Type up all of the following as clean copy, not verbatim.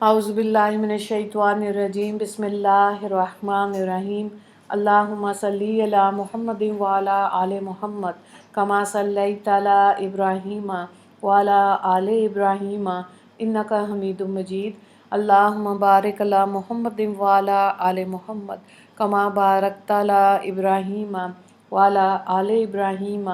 اعوذ باللہ من الشیطان الرجیم بسم اللہ الرحمن الرحیم اللہم صلی علی محمد وعلی آل محمد کما صلیت علی ابراہیم وعلی آل ابراہیم انک حمید مجید اللہم بارک علی محمد وعلی آل محمد کما بارکت علی ابراہیم وعلی آل ابراہیم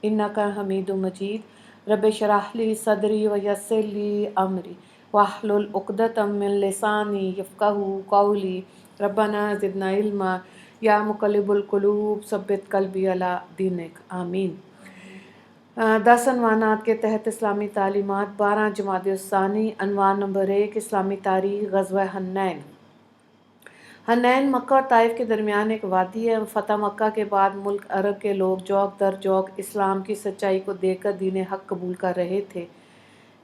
انک حمید مجید رب اشرح لی صدری ویسر لی امری واحلل عقدۃ من لسانی یفقہوا قولی ربنا زدنا علما یا مقلب القلوب ثبت قلبی علی دینک آمین۔ 10 عنوانات کے تحت اسلامی تعلیمات 12 جمادی الثانی۔ عنوان نمبر 1 اسلامی تاریخ غزوہ حنین۔ حنین مکہ اور طائف کے درمیان ایک وادی ہے۔ فتح مکہ کے بعد ملک عرب کے لوگ جوق در جوق اسلام کی سچائی کو دیکھ کر دین حق قبول کر رہے تھے،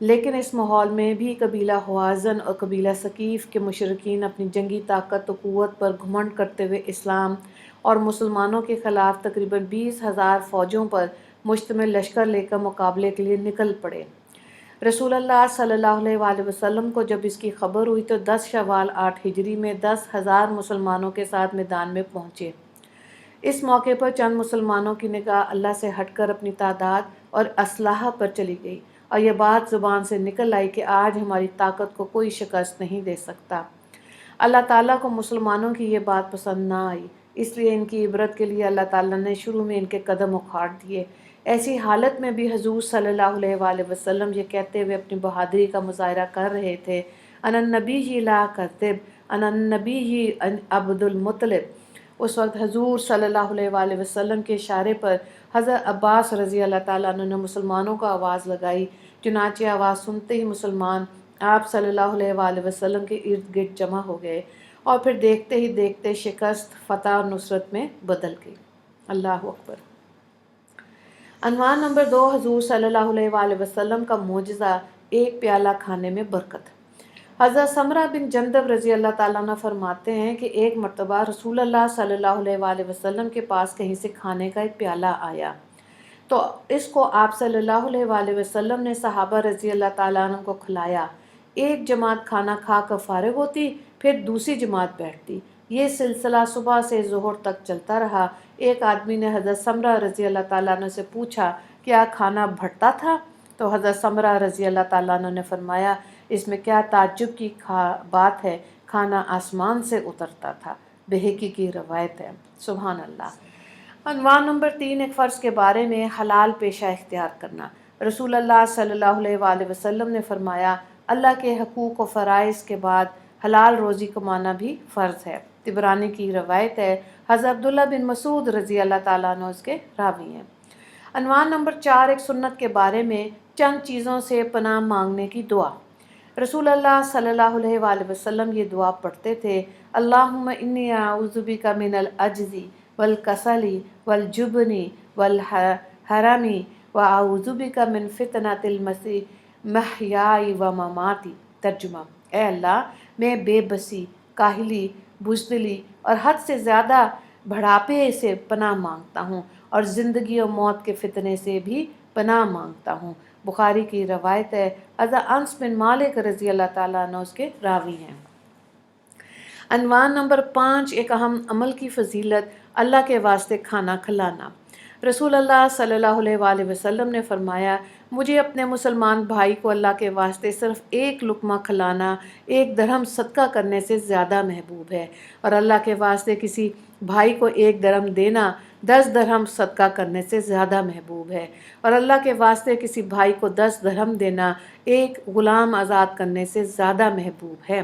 لیکن اس ماحول میں بھی قبیلہ حوازن اور قبیلہ ثقیف کے مشرکین اپنی جنگی طاقت و قوت پر گھمنڈ کرتے ہوئے اسلام اور مسلمانوں کے خلاف تقریباً 20,000 فوجوں پر مشتمل لشکر لے کر مقابلے کے لیے نکل پڑے۔ رسول اللہ صلی اللہ علیہ وآلہ وسلم کو جب اس کی خبر ہوئی تو 10 شوال 8 ہجری میں 10,000 مسلمانوں کے ساتھ میدان میں پہنچے۔ اس موقع پر چند مسلمانوں کی نگاہ اللہ سے ہٹ کر اپنی تعداد اور اسلحہ پر چلی گئی اور یہ بات زبان سے نکل آئی کہ آج ہماری طاقت کو کوئی شکست نہیں دے سکتا۔ اللہ تعالیٰ کو مسلمانوں کی یہ بات پسند نہ آئی، اس لیے ان کی عبرت کے لیے اللہ تعالیٰ نے شروع میں ان کے قدم اکھاڑ دیے۔ ایسی حالت میں بھی حضور صلی اللہ علیہ وآلہ وسلم یہ کہتے ہوئے اپنی بہادری کا مظاہرہ کر رہے تھے، انا النبی لا کذب انا النبی عبد المطلب۔ اس وقت حضور صلی اللہ علیہ وآلہ وسلم کے اشارے پر حضرت عباس رضی اللہ تعالیٰ عنہ نے مسلمانوں کو آواز لگائی، چنانچہ آواز سنتے ہی مسلمان آپ صلی اللہ علیہ وآلہ وسلم کے ارد گرد جمع ہو گئے اور پھر دیکھتے ہی دیکھتے شکست فتح اور نصرت میں بدل گئی۔ اللہ اکبر۔ عنوان نمبر 2 حضور صلی اللہ علیہ وآلہ وسلم کا معجزہ، ایک پیالہ کھانے میں برکت۔ حضرت سمرہ بن جندب رضی اللہ تعالیٰ عنہ فرماتے ہیں کہ ایک مرتبہ رسول اللہ صلی اللہ علیہ وآلہ وسلم کے پاس کہیں سے کھانے کا ایک پیالہ آیا تو اس کو آپ صلی اللہ علیہ وآلہ وسلم نے صحابہ رضی اللہ تعالیٰ عنہ کو کھلایا۔ ایک جماعت کھانا کھا کر فارغ ہوتی، پھر دوسری جماعت بیٹھتی۔ یہ سلسلہ صبح سے ظہر تک چلتا رہا۔ ایک آدمی نے حضرت سمرہ رضی اللہ تعالیٰ عنہ سے پوچھا، کیا کھانا بھٹتا تھا؟ تو حضرت سمرہ رضی اللہ تعالیٰ عنہ نے فرمایا، اس میں کیا تعجب کی بات ہے، کھانا آسمان سے اترتا تھا۔ بہقی کی روایت ہے۔ سبحان اللہ۔ عنوان نمبر 3 ایک فرض کے بارے میں، حلال پیشہ اختیار کرنا۔ رسول اللہ صلی اللہ علیہ وآلہ وسلم نے فرمایا، اللہ کے حقوق و فرائض کے بعد حلال روزی کمانا بھی فرض ہے۔ طبرانی کی روایت ہے۔ حضرت عبداللہ بن مسعود رضی اللہ تعالیٰ عنہ اس کے راوی ہیں۔ عنوان نمبر 4 ایک سنت کے بارے میں، چند چیزوں سے پناہ مانگنے کی دعا۔ رسول اللہ صلی اللہ علیہ وآلہ وسلم یہ دعا پڑھتے تھے، اللہم انی اعوذ بک من العجز والکسل والجبن والحرم واعوذ بک من فتنۃ المحیاء وممات۔ ترجمہ، اے اللہ میں بے بسی، کاہلی، بزدلی اور حد سے زیادہ بڑھاپے سے پناہ مانگتا ہوں اور زندگی اور موت کے فتنے سے بھی پناہ مانگتا ہوں۔ بخاری کی روایت ہے۔ حضرت انس بن مالک رضی اللہ تعالیٰ عنہ اس کے راوی ہیں۔ عنوان نمبر 5 ایک اہم عمل کی فضیلت، اللہ کے واسطے کھانا کھلانا۔ رسول اللہ صلی اللہ علیہ وآلہ وسلم نے فرمایا، مجھے اپنے مسلمان بھائی کو اللہ کے واسطے صرف ایک لقمہ کھلانا 1 درہم صدقہ کرنے سے زیادہ محبوب ہے، اور اللہ کے واسطے کسی بھائی کو 1 درہم دینا 10 درہم صدقہ کرنے سے زیادہ محبوب ہے، اور اللہ کے واسطے کسی بھائی کو 10 درہم دینا 1 غلام آزاد کرنے سے زیادہ محبوب ہے۔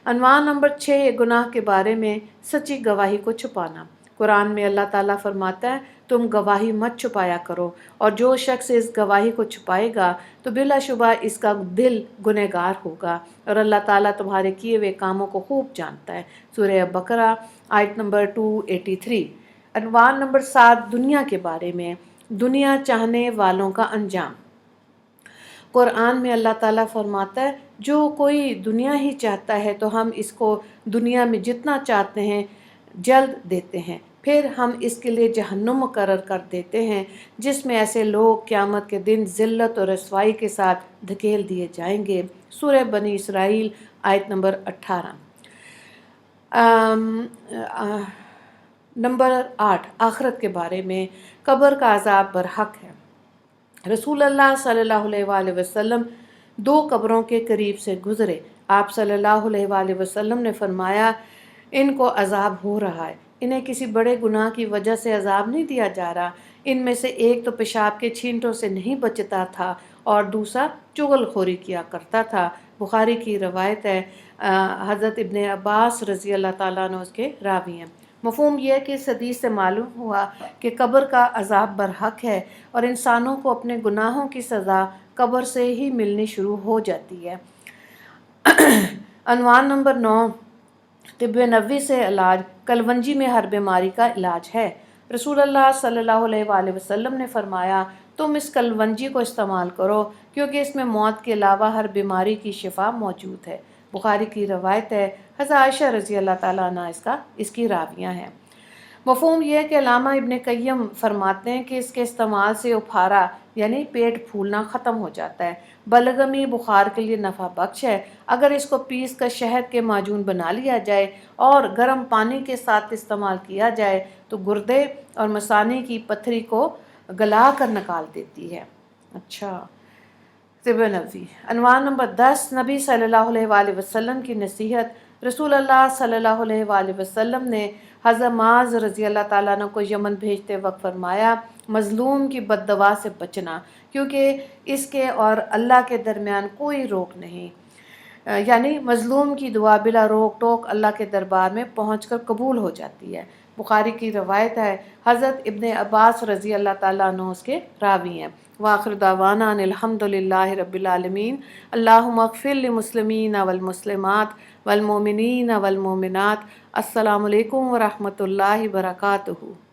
عنوان نمبر 6 گناہ کے بارے میں، سچی گواہی کو چھپانا۔ قرآن میں اللہ تعالیٰ فرماتا ہے، تم گواہی مت چھپایا کرو، اور جو شخص اس گواہی کو چھپائے گا تو بلا شبہ اس کا دل گنہگار ہوگا، اور اللہ تعالیٰ تمہارے کیے ہوئے کاموں کو خوب جانتا ہے۔ سورہ بقرہ آیت نمبر 283۔ عنوان نمبر 7 دنیا کے بارے میں، دنیا چاہنے والوں کا انجام۔ قرآن میں اللہ تعالیٰ فرماتا ہے، جو کوئی دنیا ہی چاہتا ہے تو ہم اس کو دنیا میں جتنا چاہتے ہیں جلد دیتے ہیں، پھر ہم اس کے لیے جہنم مقرر کر دیتے ہیں جس میں ایسے لوگ قیامت کے دن ذلت اور رسوائی کے ساتھ دھکیل دیے جائیں گے۔ سورہ بنی اسرائیل آیت نمبر 18۔ نمبر 8، آخرت کے بارے میں قبر کا عذاب برحق ہے۔ رسول اللہ صلی اللہ علیہ وآلہ وسلم 2 قبروں کے قریب سے گزرے۔ آپ صلی اللہ علیہ وآلہ وسلم نے فرمایا ان کو عذاب ہو رہا ہے، انہیں کسی بڑے گناہ کی وجہ سے عذاب نہیں دیا جا رہا۔ ان میں سے ایک تو پیشاب کے چھینٹوں سے نہیں بچتا تھا اور دوسرا چغل خوری کیا کرتا تھا۔ بخاری کی روایت ہے، حضرت ابن عباس رضی اللہ تعالیٰ عنہ اس کے راوی ہیں۔ مفہوم یہ ہے کہ اس حدیث سے معلوم ہوا کہ قبر کا عذاب برحق ہے اور انسانوں کو اپنے گناہوں کی سزا قبر سے ہی ملنی شروع ہو جاتی ہے۔ عنوان نمبر 9، طب نبوی سے علاج۔ کلونجی میں ہر بیماری کا علاج ہے۔ رسول اللہ صلی اللہ علیہ وآلہ وسلم نے فرمایا تم اس کلونجی کو استعمال کرو کیونکہ اس میں موت کے علاوہ ہر بیماری کی شفا موجود ہے۔ بخاری کی روایت ہے، حضرت عائشہ رضی اللہ تعالیٰ عنہ اس کی راویہ ہیں۔ مفہوم یہ ہے کہ علامہ ابن قیم فرماتے ہیں کہ اس کے استعمال سے اپھارا یعنی پیٹ پھولنا ختم ہو جاتا ہے۔ بلغمی بخار کے لیے نفع بخش ہے۔ اگر اس کو پیس کر شہد کے معجون بنا لیا جائے اور گرم پانی کے ساتھ استعمال کیا جائے تو گردے اور مثانے کی پتھری کو گلا کر نکال دیتی ہے۔ اچھا، طب نبوی۔ عنوان نمبر 10، نبی صلی اللہ علیہ وآلہ وسلم کی نصیحت۔ رسول اللہ صلی اللہ علیہ وآلہ وسلم نے حضرت معاذ رضی اللہ تعالیٰ عنہ کو یمن بھیجتے وقت فرمایا مظلوم کی بد دعا سے بچنا کیونکہ اس کے اور اللہ کے درمیان کوئی روک نہیں، یعنی مظلوم کی دعا بلا روک ٹوک اللہ کے دربار میں پہنچ کر قبول ہو جاتی ہے۔ بخاری کی روایت ہے، حضرت ابن عباس رضی اللہ تعالیٰ عنہ اس کے راوی ہیں۔ وآخر دعوانا ان الحمد للہ رب العالمین۔ اللہم اغفر للمسلمین والمسلمات والمؤمنین والمؤمنات۔ السلام علیکم ورحمۃ اللہ وبرکاتہ۔